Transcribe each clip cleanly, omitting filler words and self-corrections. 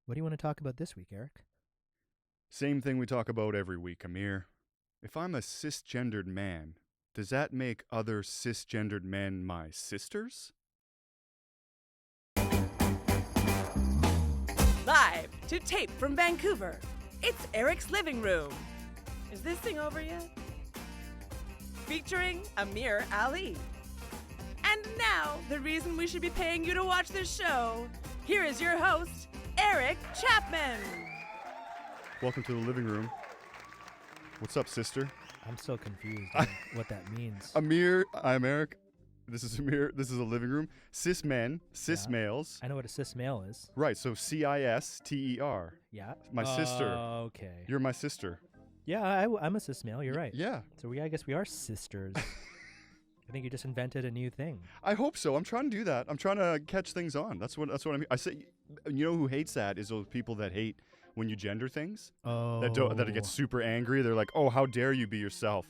What do you want to talk about this week, Eric? Same thing we talk about every week, Amir. If I'm a cisgendered man, does that make other cisgendered men my sisters? Live to tape from Vancouver, it's Eric's Living Room. Is this thing over yet? Featuring Amir Ali. And now, the reason we should be paying you to watch this show. Here is your host, Eric Chapman. Welcome to the living room. What's up, sister? I'm so confused on what that means. Amir, I'm Eric. This is Amir. This is a living room. Cis men, cis males. I know what a cis male is. Right, so CISTER. Yeah. My sister. Okay. You're my sister. Yeah, I'm a cis male. You're right. Yeah. So I guess we are sisters. I think you just invented a new thing. I hope so. I'm trying to do that. I'm trying to catch things on. That's what I mean. I say, you know who hates that is those people that hate when you gender things. Oh. That it gets super angry. They're like, "Oh, how dare you be yourself?"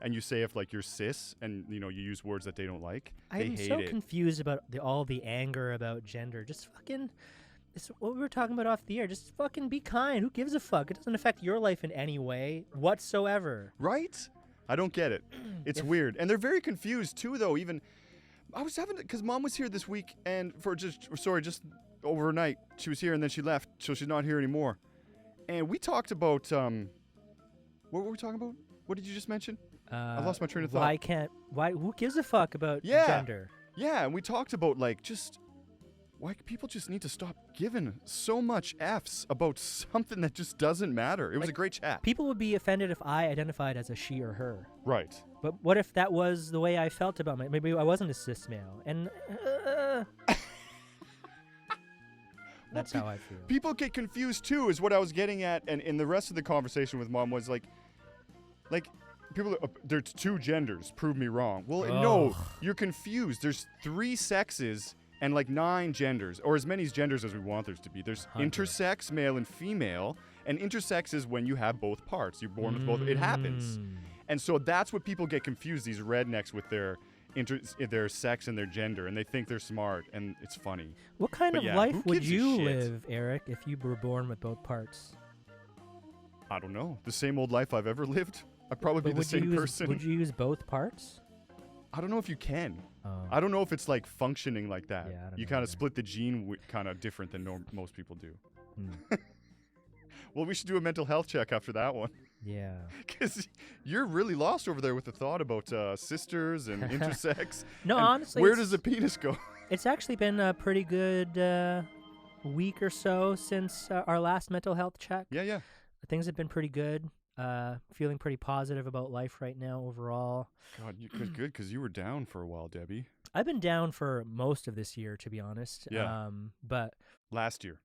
And you say if like you're cis and you use words that they don't like. They I'm hate so it. confused about all the anger about gender. Just fucking. It's what we were talking about off the air. Just fucking be kind. Who gives a fuck? It doesn't affect your life in any way whatsoever. Right? I don't get it. It's weird. And they're very confused too, though. Even I was having, because Mom was here this week and just overnight. She was here and then she left, so she's not here anymore. And we talked about, what were we talking about? What did you just mention? I lost my train of thought. Who gives a fuck about Yeah. gender? Yeah, and we talked about why people just need to stop giving so much F's about something that just doesn't matter. It was a great chat. People would be offended if I identified as a she or her. Right. But what if that was the way I felt about maybe I wasn't a cis male? And that's how I feel. People get confused too, is what I was getting at, and in the rest of the conversation with Mom was like people, there's two genders. Prove me wrong. Well, no, you're confused. There's 3 sexes and 9 genders, or as many genders as we want there to be. There's 100. intersex, male and female, and intersex is when you have both parts. You're born with both. It happens, and so that's what people get confused. These rednecks with their sex and their gender, and they think they're smart, and it's funny. What kind But of yeah, life who would gives a you shit? live, Eric, if you were born with both parts? I don't know. The same old life I've ever lived. I'd probably be But the same person. Would you use both parts? I don't know if you can. Oh. I don't know if it's functioning like that. Yeah, I don't you know kind either. of split the gene kind of different than most people do. Hmm. Well, we should do a mental health check after that one. Yeah. Because you're really lost over there with the thought about sisters and intersex. No, and honestly, where it's- does the penis go? It's actually been a pretty good week or so since our last mental health check. Yeah. Things have been pretty good. Feeling pretty positive about life right now overall. God, you're good because you were down for a while, Debbie. I've been down for most of this year, to be honest. Yeah. But Last year.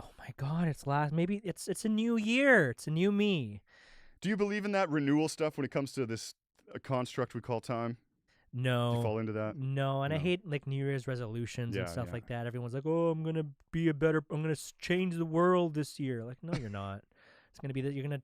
oh my God, maybe it's a new year. It's a new me. Do you believe in that renewal stuff when it comes to this construct we call time? Do you fall No. into that? No, and I No. hate New Year's resolutions and Yeah, stuff yeah. like that. Everyone's like, "Oh, I'm gonna change the world this year." Like, no, you're not. It's gonna be that you're gonna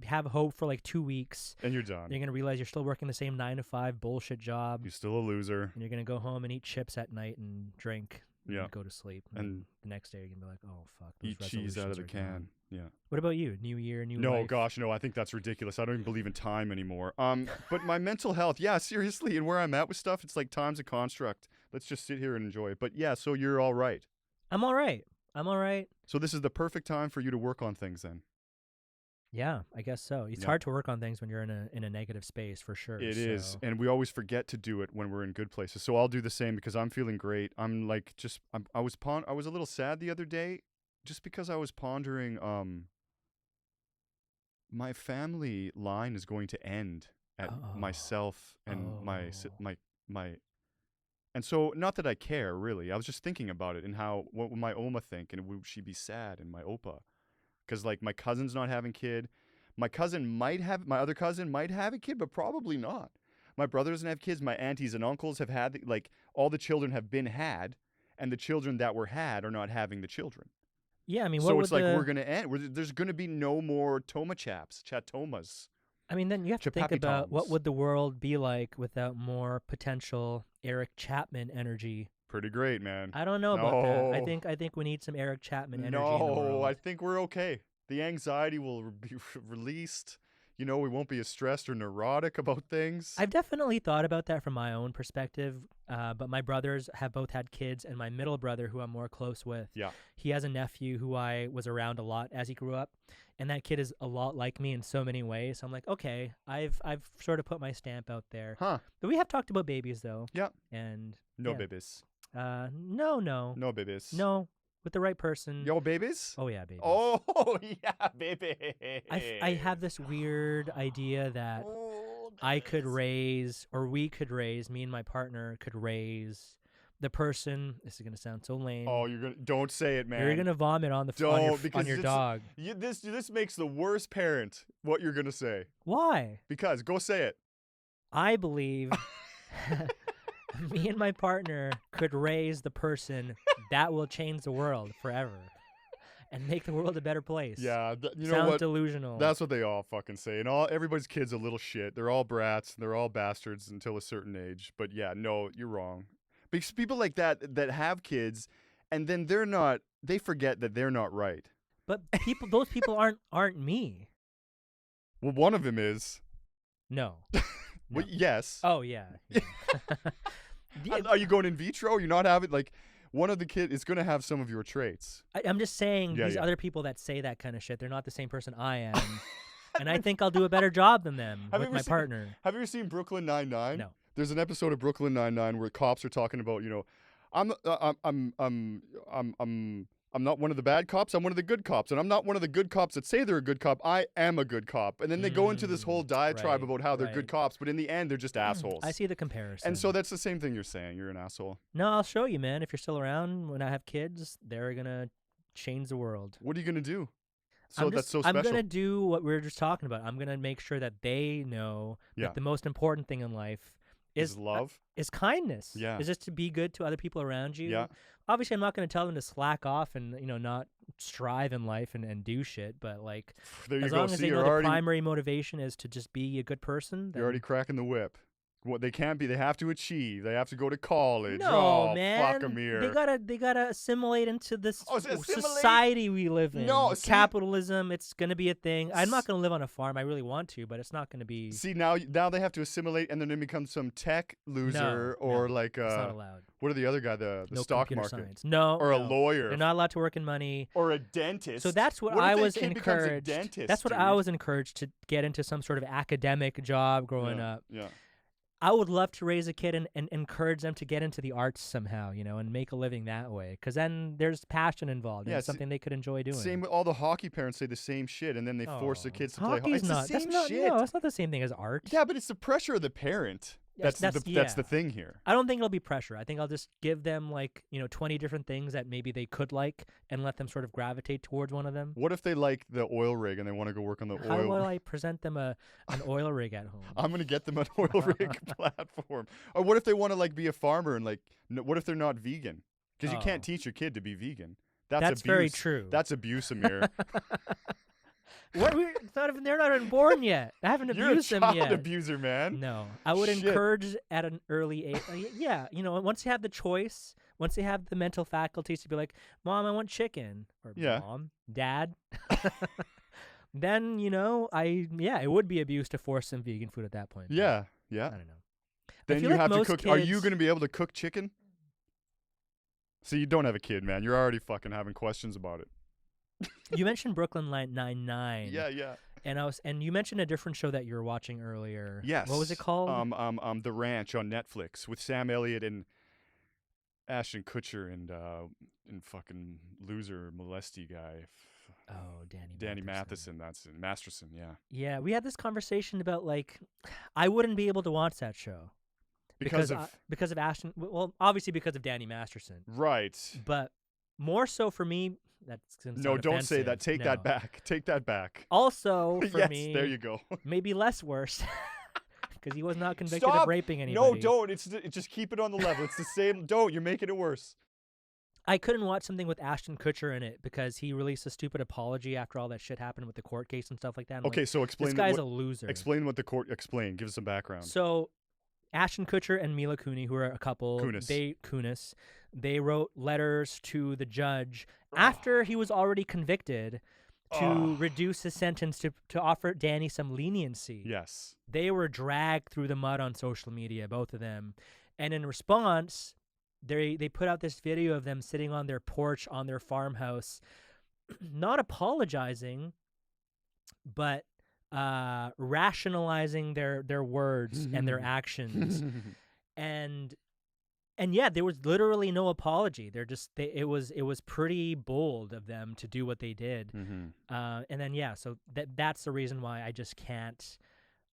have hope for 2 weeks. And you're done. You're gonna realize you're still working the same 9 to 5 bullshit job, You're still a loser. and you're gonna go home and eat chips at night and drink. Yeah. And go to sleep. And the next day you're gonna be like, "Oh fuck." those Eat cheese out of the resolutions are gone." can. Yeah. What about you? New year, new No, life? gosh, no. I think that's ridiculous. I don't even believe in time anymore. But my mental health, yeah, seriously, and where I'm at with stuff, it's like time's a construct. Let's just sit here and enjoy it. But yeah, so you're all right. I'm all right. So this is the perfect time for you to work on things then. Yeah, I guess so. It's Yeah. hard to work on things when you're in a negative space, for sure. It is, so. and we always forget to do it when we're in good places. So I'll do the same because I'm feeling great. I was a little sad the other day just because I was pondering my family line is going to end at myself and my and so not that I care really. I was just thinking about it and what would my Oma think, and would she be sad, and my Opa, because my cousin's not having kid. My other cousin might have a kid, but probably not. My brother doesn't have kids. My aunties and uncles have had all the children have been had, and the children that were had are not having the children. Yeah, I mean, So it's we're gonna end. There's gonna be no more chatomas. I mean, then you have to think about what Chapapitoms. would the world be like without more potential Eric Chapman energy pretty great, man. I don't know about that. No. I think we need some Eric Chapman energy in the No, world. I think we're okay. The anxiety will be released. You know, we won't be as stressed or neurotic about things. I've definitely thought about that from my own perspective, but my brothers have both had kids, and my middle brother, who I'm more close with, he has a nephew who I was around a lot as he grew up, and that kid is a lot like me in so many ways. So I'm like, okay, I've sort of put my stamp out there. Huh. But we have talked about babies, though. Yeah. And No babies. No. No babies. No, with the right person. Yo, babies? Oh, yeah, babies. Oh, yeah, baby. I have this weird idea that I could raise, or we could raise, me and my partner could raise the person. This is going to sound so lame. Oh, don't say it, man. You're going to vomit on your dog. This makes the worst parent what you're going to say. Why? Because, go say it. I believe me and my partner could raise the person that will change the world forever and make the world a better place. Yeah, you know Sounds what? delusional. That's what they all fucking say. And everybody's kid's a little shit. They're all brats. They're all bastards until a certain age. But yeah, no, you're wrong. Because people like that have kids, and then they forget that they're not right. But those people aren't me. Well, one of them is. No. Well, yes. Oh, yeah. Are you going in vitro? You're not having, like, one of the kids is going to have some of your traits. I'm just saying these other people that say that kind of shit, they're not the same person I am. And I think I'll do a better job than them with my partner. Have you ever seen Brooklyn Nine-Nine? No. There's an episode of Brooklyn Nine-Nine where cops are talking about, you know, I'm not one of the bad cops. I'm one of the good cops. And I'm not one of the good cops that say they're a good cop. I am a good cop. And then they go into this whole diatribe about how they're good cops. But in the end, they're just assholes. I see the comparison. And so that's the same thing you're saying. You're an asshole. No, I'll show you, man. If you're still around when I have kids, they're going to change the world. What are you going to do? That's so special. I'm going to do what we were just talking about. I'm going to make sure that they know that the most important thing in life is love. Is kindness. Yeah. Is just to be good to other people around you. Yeah. Obviously, I'm not going to tell them to slack off and, you know, not strive in life and do shit. But, like, as long as they know the primary motivation is to just be a good person. You're already cracking the whip. What they can't be, they have to achieve. They have to go to college. No, man. Fuck Amir. They gotta assimilate into this society we live in. No, capitalism. It's gonna be a thing. I'm not gonna live on a farm. I really want to, but it's not gonna be. See, now they have to assimilate, and then they become some tech loser or like it's not allowed. What are the other guy? The stock market. Science. No, or a lawyer. They're not allowed to work in money. Or a dentist. So that's what I was encouraged. That's what I was encouraged to get into some sort of academic job growing up. Yeah. I would love to raise a kid and encourage them to get into the arts somehow, you know, and make a living that way. Because then there's passion involved. And it's something they could enjoy doing. Same with all the hockey parents say the same shit, and then they force their kids to play hockey. It's the same shit. No, it's not the same thing as art. Yeah, but it's the pressure of the parent. That's the thing here. I don't think it'll be pressure. I think I'll just give them, like, you know, 20 different things that maybe they could like and let them sort of gravitate towards one of them. What if they like the oil rig and they want to go work on the oil? How will I present them an oil rig at home? I'm going to get them an oil rig platform. Or what if they want to, like, be a farmer and, like, what if they're not vegan? Because you can't teach your kid to be vegan. That's abuse. Very true. That's abuse, Amir. They're not even born yet. I haven't abused them yet. You're a child abuser, man. No, I would encourage at an early age. Yeah, you know, once you have the choice, once they have the mental faculties to be like, "Mom, I want chicken," or "Mom, Dad," then you know, it would be abuse to force some vegan food at that point. Yeah. I don't know. Then you have to cook. Are you going to be able to cook chicken? See, you don't have a kid, man. You're already fucking having questions about it. You mentioned Brooklyn Nine-Nine. Yeah. And you mentioned a different show that you were watching earlier. Yes. What was it called? The Ranch on Netflix with Sam Elliott and Ashton Kutcher and fucking loser molesty guy. Oh, Danny Matheson. That's it. Masterson. Yeah. Yeah, we had this conversation about, like, I wouldn't be able to watch that show because of Ashton. Well, obviously because of Danny Masterson. Right. But more so for me. That's no, don't say that. Take that back. Take that back. Also, for me, yes, there you go. Maybe less worse, because he was not convicted of raping anybody. No, don't. It's just keep it on the level. It's the same. Don't. You're making it worse. I couldn't watch something with Ashton Kutcher in it because he released a stupid apology after all that shit happened with the court case and stuff like that. Okay, so explain. This guy's a loser. Explain what the court. Explain. Give us some background. So, Ashton Kutcher and Mila Kunis, who are a couple, they wrote letters to the judge after he was already convicted to reduce his sentence to offer Danny some leniency. Yes. They were dragged through the mud on social media, both of them. And in response, they put out this video of them sitting on their porch on their farmhouse, not apologizing, but rationalizing their words and their actions. And yeah, there was literally no apology. It was pretty bold of them to do what they did. And then so that's the reason why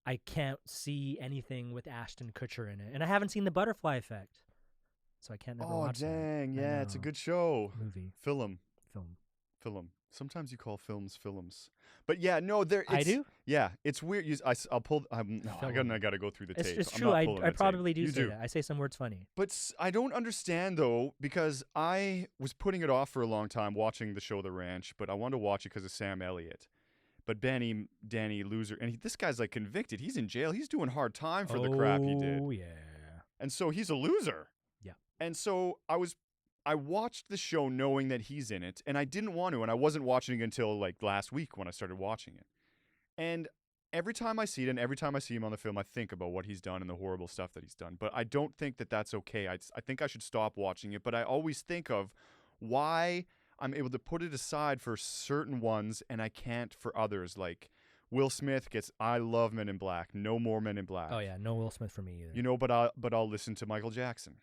I can't see anything with Ashton Kutcher in it. And I haven't seen The Butterfly Effect, so I can't never watch that. Oh dang, yeah, it's a good show. Movie. Film. Sometimes you call films. But yeah, no, I do? Yeah, it's weird. I'll pull. I got to go through the tape. It's true. I probably do say that. I say some words funny. But I don't understand, though, because I was putting it off for a long time watching the show The Ranch, but I wanted to watch it because of Sam Elliott. But Danny, loser. And this guy's like convicted. He's in jail. He's doing hard time for the crap he did. Oh, yeah. And so he's a loser. Yeah. And so I watched the show knowing that he's in it, and I didn't want to, and I wasn't watching it until like last week when I started watching it. And every time I see it, and every time I see him on the film, I think about what he's done and the horrible stuff that he's done. But I don't think that that's okay. I think I should stop watching it, but I always think of why I'm able to put it aside for certain ones, and I can't for others. Like Will Smith I love Men in Black. No more Men in Black. Oh yeah, no Will Smith for me either. You know, but I'll listen to Michael Jackson.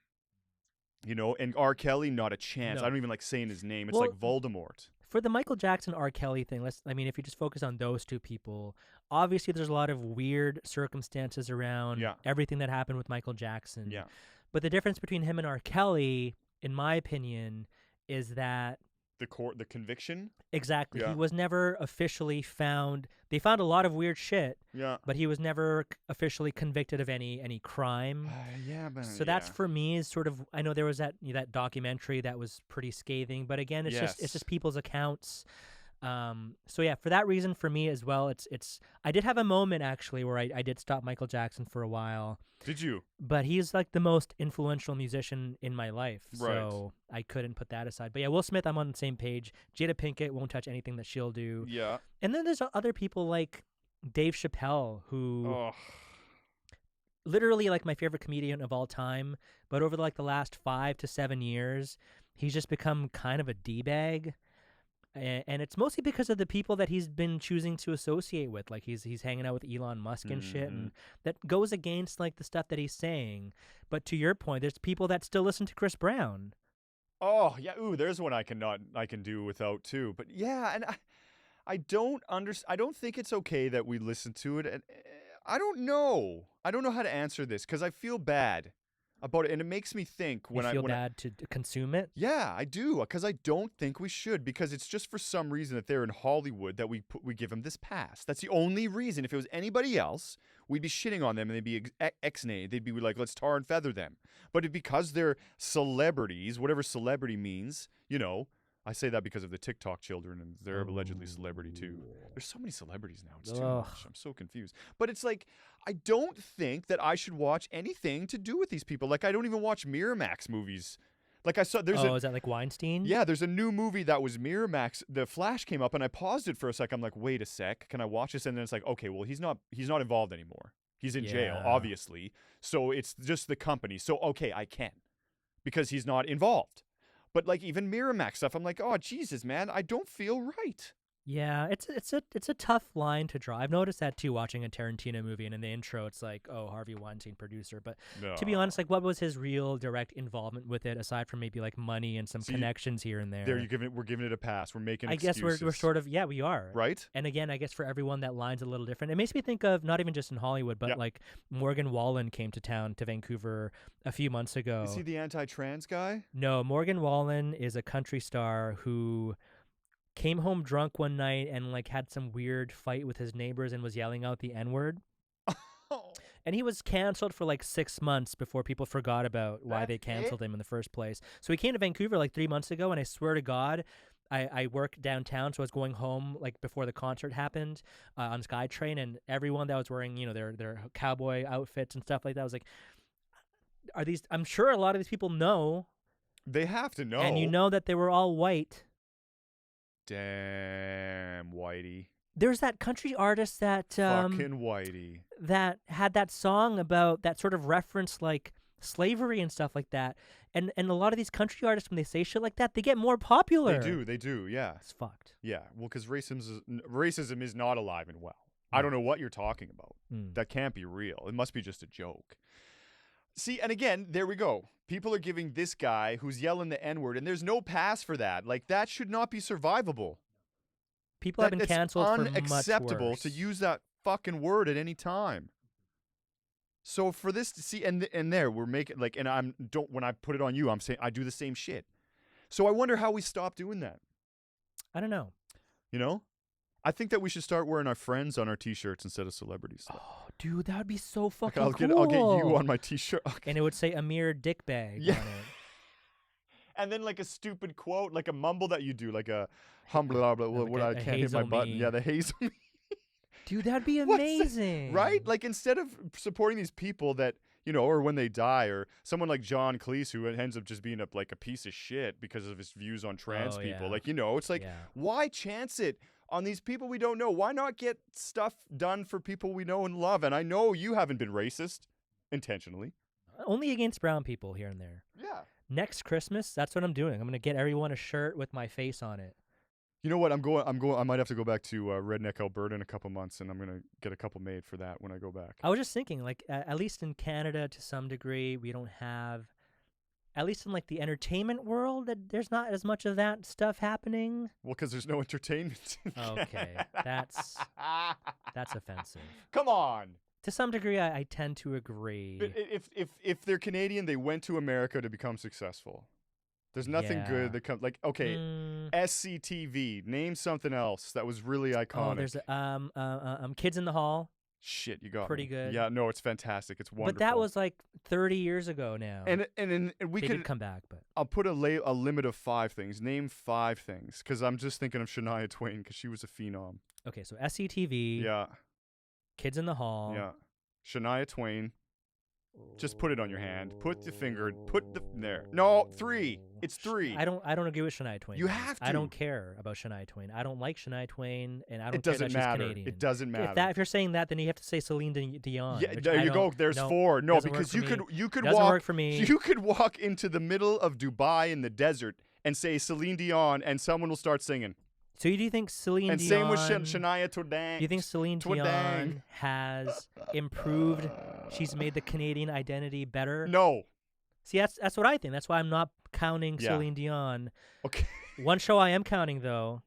You know, and R. Kelly, not a chance. No. I don't even like saying his name. It's like Voldemort. For the Michael Jackson, R. Kelly thing, if you just focus on those two people, obviously there's a lot of weird circumstances around everything that happened with Michael Jackson. Yeah. But the difference between him and R. Kelly, in my opinion, is that the conviction? Exactly. Yeah. He was never officially found. They found a lot of weird shit. Yeah. But he was never officially convicted of any crime. So that's for me is sort of. I know there was that documentary that was pretty scathing, but again, it's just people's accounts. So yeah, for that reason, for me as well, it's. I did have a moment actually where I did stop Michael Jackson for a while. Did you? But he's like the most influential musician in my life, so I couldn't put that aside. But yeah, Will Smith, I'm on the same page. Jada Pinkett won't touch anything that she'll do. Yeah. And then there's other people like Dave Chappelle, who literally like my favorite comedian of all time. But over the last 5 to 7 years, he's just become kind of a D-bag. And it's mostly because of the people that he's been choosing to associate with. Like he's hanging out with Elon Musk and shit, and that goes against like the stuff that he's saying. But to your point, there's people that still listen to Chris Brown. Oh yeah, there's one I can do without too. But yeah, and I don't think it's okay that we listen to it. And I don't know how to answer this because I feel bad about it, and it makes me think when I feel bad to consume it. Yeah, I do, because I don't think we should, because it's just for some reason that they're in Hollywood that we give them this pass. That's the only reason. If it was anybody else, we'd be shitting on them and they'd be ex-nay. They'd be like, let's tar and feather them. But because they're celebrities, whatever celebrity means, you know. I say that because of the TikTok children, and they're allegedly celebrity too. There's so many celebrities now. It's too much. I'm so confused. But it's like, I don't think that I should watch anything to do with these people. Like, I don't even watch Miramax movies. Like, I saw is that like Weinstein? Yeah, there's a new movie that was Miramax. The Flash came up, and I paused it for a sec. I'm like, wait a sec, can I watch this? And then it's like, okay, well, he's not involved anymore. He's in jail, obviously. So it's just the company. So okay, I can, because he's not involved. But like even Miramax stuff, I'm like, oh Jesus, man, I don't feel right. Yeah, it's a tough line to draw. I've noticed that too, watching a Tarantino movie, and in the intro, it's like, oh, Harvey Weinstein, producer. But to be honest, like, what was his real direct involvement with it, aside from maybe like money and some connections here and there? We're giving it a pass. We're making. I guess we're sort of we are right. And again, I guess for everyone that line's a little different. It makes me think of not even just in Hollywood, but like Morgan Wallen came to Vancouver a few months ago. Is he the anti-trans guy? No, Morgan Wallen is a country star who came home drunk one night and like had some weird fight with his neighbors and was yelling out the N-word. And he was canceled for like 6 months before people forgot about why they canceled him in the first place. So he came to Vancouver like 3 months ago, and I swear to God, I work downtown, so I was going home like before the concert happened on SkyTrain, and everyone that was wearing, their cowboy outfits and stuff like that was like, are these? I'm sure a lot of these people know. They have to know. And you know that they were all white. Damn, Whitey. There's that country artist that fucking Whitey that had that song about that sort of reference like slavery and stuff like that. And a lot of these country artists, when they say shit like that, they get more popular. They do, yeah. It's fucked. Yeah, well, because racism is not alive and well. I don't know what you're talking about. That can't be real. It must be just a joke. See, and again, there we go. People are giving this guy who's yelling the N-word, and there's no pass for that. Like, that should not be survivable. People have been canceled for much worse. It's unacceptable to use that fucking word at any time. So for this to see, and there we're making like, and when I put it on you, I'm saying I do the same shit. So I wonder how we stop doing that. I don't know. You know, I think that we should start wearing our friends on our T-shirts instead of celebrities. Oh, dude, that would be so fucking I'll cool. Get you on my T-shirt, and it would say Amir Dickbag. Yeah. On it. And then like a stupid quote, like a mumble that you do, like a hum blah blah blah. What I can't hit my button. Yeah, the hazel me. Dude, that'd be amazing. Right? Like, instead of supporting these people that, you know, or when they die, or someone like John Cleese who ends up just being like a piece of shit because of his views on trans people. Yeah. Like, you know, it's like, why chance it on these people we don't know? Why not get stuff done for people we know and love? And I know you haven't been racist intentionally. Only against brown people here and there. Yeah. Next Christmas, that's what I'm doing. I'm going to get everyone a shirt with my face on it. You know what? I might have to go back to Redneck Alberta in a couple months, and I'm gonna get a couple made for that when I go back. I was just thinking, like, at least in Canada, to some degree, we don't have, at least in like the entertainment world, that there's not as much of that stuff happening. Well, because there's no entertainment. Okay, that's offensive. Come on. To some degree, I tend to agree. But if they're Canadian, they went to America to become successful. There's nothing good that comes. Like, okay, SCTV. Name something else that was really iconic. Oh, there's Kids in the Hall. Shit, you got pretty me. good. Yeah, no, it's fantastic. It's wonderful. But that was like 30 years ago now. And we they could did come back, but I'll put a limit of 5 things. Name 5 things, because I'm just thinking of Shania Twain because she was a phenom. Okay, so SCTV. Yeah. Kids in the Hall. Yeah. Shania Twain. Just put it on your hand. Put the finger. There. No, 3. It's 3. I don't agree with Shania Twain. You have to. I don't care about Shania Twain. I don't like Shania Twain, and I don't it care doesn't that matter. she's Canadian. It doesn't matter. If you're saying that, then you have to say Celine Dion. Yeah, there you go. There's 4. No, because you could doesn't work for me. You could walk into the middle of Dubai in the desert and say Celine Dion, and someone will start singing. So do you think Celine and Dion... And same with Shania Twain. Do you think Celine Dion has improved... She's made the Canadian identity better? No. See, that's what I think. That's why I'm not counting Celine Dion. Okay. One show I am counting, though,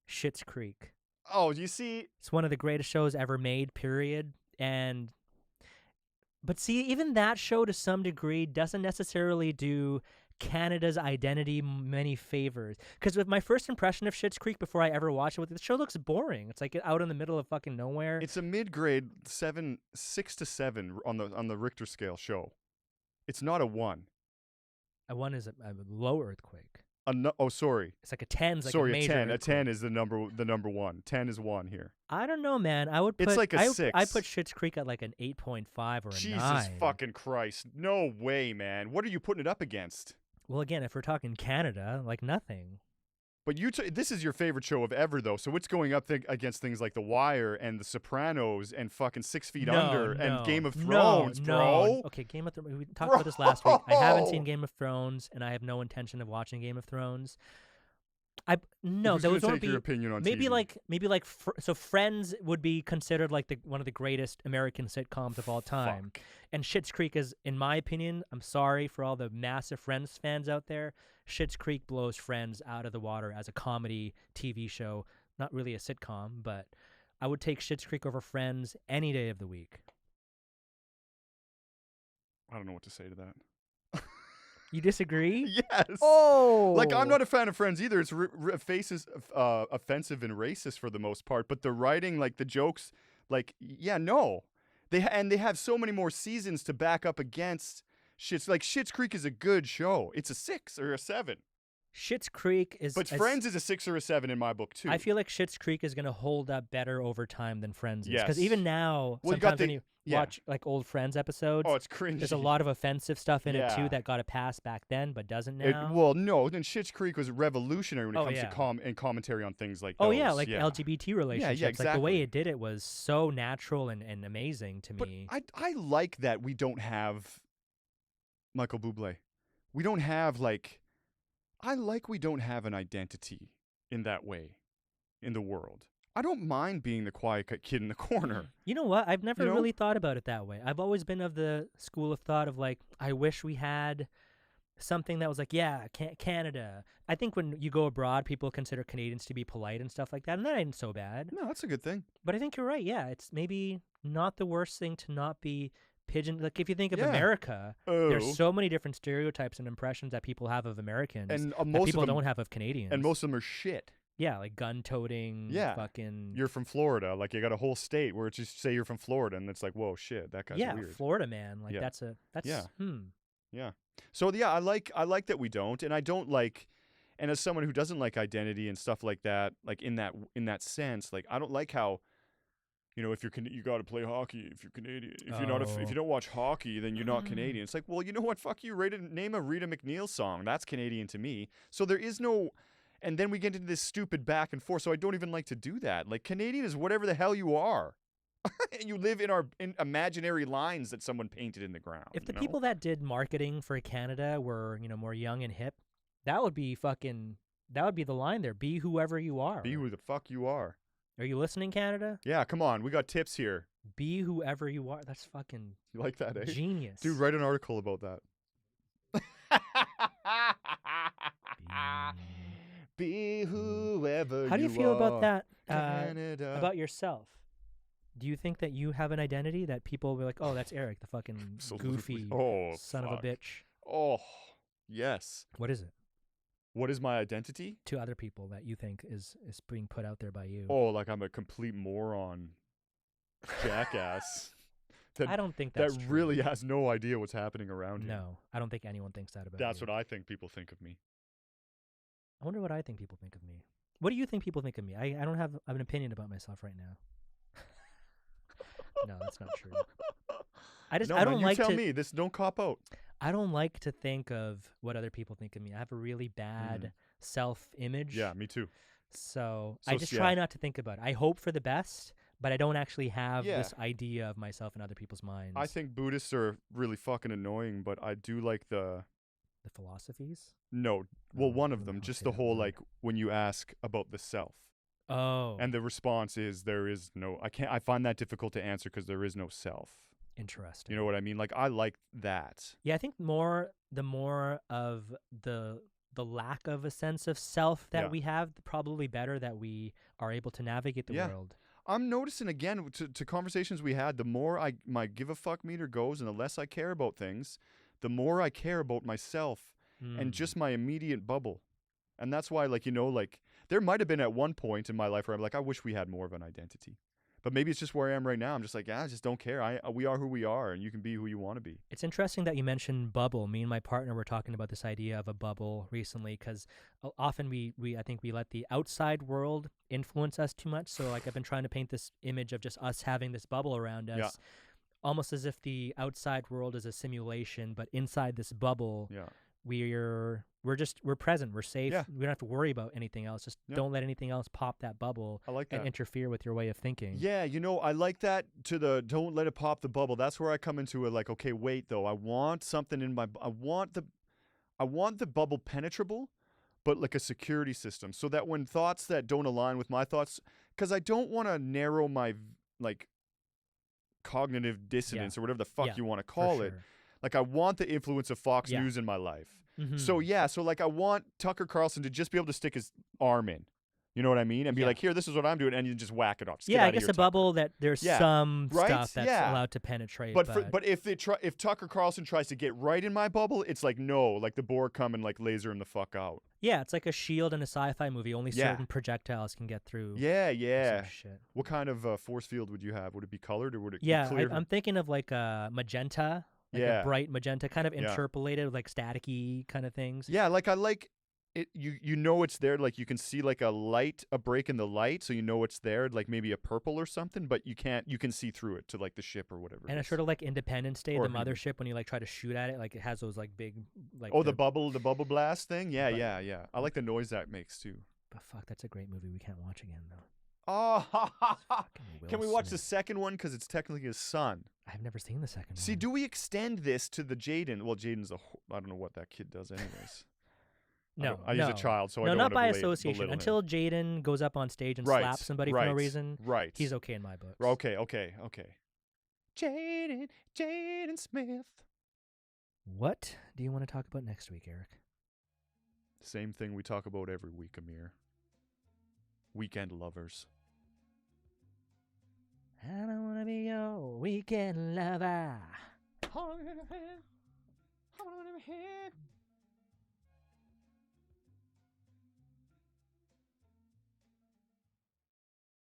Schitt's Creek. Oh, you see... It's one of the greatest shows ever made, period. But see, even that show, to some degree, doesn't necessarily do Canada's identity many favors. Because with my first impression of Schitt's Creek before I ever watched it, the show looks boring. It's like out in the middle of fucking nowhere. It's a mid-grade 6 to 7 on the Richter scale show. It's not a 1. A 1 is a low earthquake. Sorry. It's like a 10. Like sorry, a major 10. earthquake. A 10 is the number 1. 10 is 1 here. I don't know, man. I would put. It's like a 6. I put Schitt's Creek at like an 8.5 or a 9. Jesus fucking Christ! No way, man. What are you putting it up against? Well, again, if we're talking Canada, like nothing. But this is your favorite show of ever, though. So it's going up against things like The Wire and The Sopranos and fucking 6 Feet Under and Game of Thrones, bro. Okay, Game of Thrones. We talked about this last week. I haven't seen Game of Thrones, and I have no intention of watching Game of Thrones. Those won't be your opinion on maybe TV? So Friends would be considered like one of the greatest American sitcoms of all time. And Schitt's Creek is, in my opinion, I'm sorry for all the massive Friends fans out there, Schitt's Creek blows Friends out of the water as a comedy TV show. Not really a sitcom, but I would take Schitt's Creek over Friends any day of the week. I don't know what to say to that. You disagree? Yes. Oh. Like, I'm not a fan of Friends either. It's faces offensive and racist for the most part. But the writing, like the jokes, like, yeah, no. They have so many more seasons to back up against Schitt's. Like, Schitt's Creek is a good show. It's a 6 or a 7. Schitt's Creek is... But Friends is a 6 or a 7 in my book, too. I feel like Schitt's Creek is going to hold up better over time than Friends is. Yes. Because even now, well, sometimes watch like old Friends episodes. Oh, it's cringy. There's a lot of offensive stuff in it too that got a pass back then, but doesn't now. Well, no. Then Schitt's Creek was revolutionary when it comes to commentary on things like those. LGBT relationships. Yeah, exactly. Like the way it did it was so natural and amazing to me. I like that we don't have Michael Bublé. We don't have we don't have an identity in that way in the world. I don't mind being the quiet kid in the corner. You know what? I've never really thought about it that way. I've always been of the school of thought of like, I wish we had something that was like, Canada. I think when you go abroad, people consider Canadians to be polite and stuff like that, and that ain't so bad. No, that's a good thing. But I think you're right. Yeah, it's maybe not the worst thing to not be pigeon. Like if you think of America, there's so many different stereotypes and impressions that people have of Americans and that people don't have of Canadians. And most of them are shit. Yeah, like gun-toting, fucking... You're from Florida. Like, you got a whole state where it's just say you're from Florida, and it's like, whoa, shit, that guy's weird. Yeah, Florida man. Like, that's... Yeah. So, I like that we don't, and I don't like... And as someone who doesn't like identity and stuff like that, like, in that sense, like, I don't like how, if you're you got to play hockey if you're Canadian. If you're not, if you don't watch hockey, then you're not Canadian. It's like, well, you know what? Fuck you. Name a Rita McNeil song. That's Canadian to me. So there is no... And then we get into this stupid back and forth, so I don't even like to do that. Like, Canadian is whatever the hell you are. And you live in imaginary lines that someone painted in the ground. If the people that did marketing for Canada were, more young and hip, that would be the line there. Be whoever you are. Be who the fuck you are. Are you listening, Canada? Yeah, come on. We got tips here. Be whoever you are. That's fucking You like that, eh? Genius. Dude, write an article about that. Be whoever you are. How do you feel about that? Canada. About yourself? Do you think that you have an identity that people will be like, oh, that's Eric, the fucking goofy son of a bitch? Oh, yes. What is it? What is my identity? To other people that you think is being put out there by you. Oh, like I'm a complete moron, jackass. I don't think that's that true. Really has no idea what's happening around you. No, I don't think anyone thinks that about That's you. what I think people think of me. I wonder what I think people think of me. What do you think people think of me? I don't have an opinion about myself right now. No, that's not true. I don't like to... You tell me. This don't cop out. I don't like to think of what other people think of me. I have a really bad self-image. Yeah, me too. So I just try not to think about it. I hope for the best, but I don't actually have this idea of myself in other people's minds. I think Buddhists are really fucking annoying, but I do like the philosophies? No. Well, one of them. Just the whole, like, when you ask about the self. Oh. And the response is there is no... I find that difficult to answer because there is no self. Interesting. You know what I mean? Like, I like that. Yeah, I think the more of the lack of a sense of self that we have, the probably better that we are able to navigate the world. I'm noticing, again, to conversations we had, the more my give a fuck meter goes and the less I care about things, the more I care about myself and just my immediate bubble. And that's why, like, there might have been at one point in my life where I'm like, I wish we had more of an identity. But maybe it's just where I am right now. I'm just like, I just don't care. We are who we are, and you can be who you want to be. It's interesting that you mentioned bubble. Me and my partner were talking about this idea of a bubble recently because often I think we let the outside world influence us too much. So, like, I've been trying to paint this image of just us having this bubble around us, almost as if the outside world is a simulation, but inside this bubble, we're present. We're safe. We don't have to worry about anything else. Just don't let anything else pop that bubble and interfere with your way of thinking. Yeah, I like that don't let it pop the bubble. That's where I come into it like, okay, wait though. I want something in I want the bubble penetrable, but like a security system so that when thoughts that don't align with my thoughts, because I don't want to narrow my like cognitive dissonance or whatever the fuck you want to call it. Like, I want the influence of Fox News in my life. Mm-hmm. So like, I want Tucker Carlson to just be able to stick his arm in. You know what I mean? And be like, here, this is what I'm doing, and you just whack it off. I guess a bubble that there's some stuff that's allowed to penetrate. But if Tucker Carlson tries to get right in my bubble, it's like, no, like the Borg come and like laser him the fuck out. Yeah, it's like a shield in a sci-fi movie. Only certain projectiles can get through. Yeah. Shit. What kind of force field would you have? Would it be colored or would it be clear? I'm thinking of like a magenta. Like a bright magenta, kind of interpolated, like staticky kind of things. Yeah, like I like you know it's there, like you can see like a break in the light, so you know it's there, like maybe a purple or something, but you can see through it to like the ship or whatever. And it's sort of like Independence Day, the mothership, when you like try to shoot at it, like it has those like big like the bubble blast thing. Yeah. I like the noise that makes too. But fuck, that's a great movie. We can't watch again though. Oh, can we watch the second one because it's technically his son? I've never seen the second one. See, do we extend this to the Jaden? Well, Jaden's I don't know what that kid does anyways. No, he's a child, so I don't not by want to association. Until Jaden goes up on stage and slaps somebody for no reason, he's okay in my books. Okay. Jaden Smith. What do you want to talk about next week, Eric? Same thing we talk about every week, Amir. Weekend lovers. I don't want to be your weekend lover.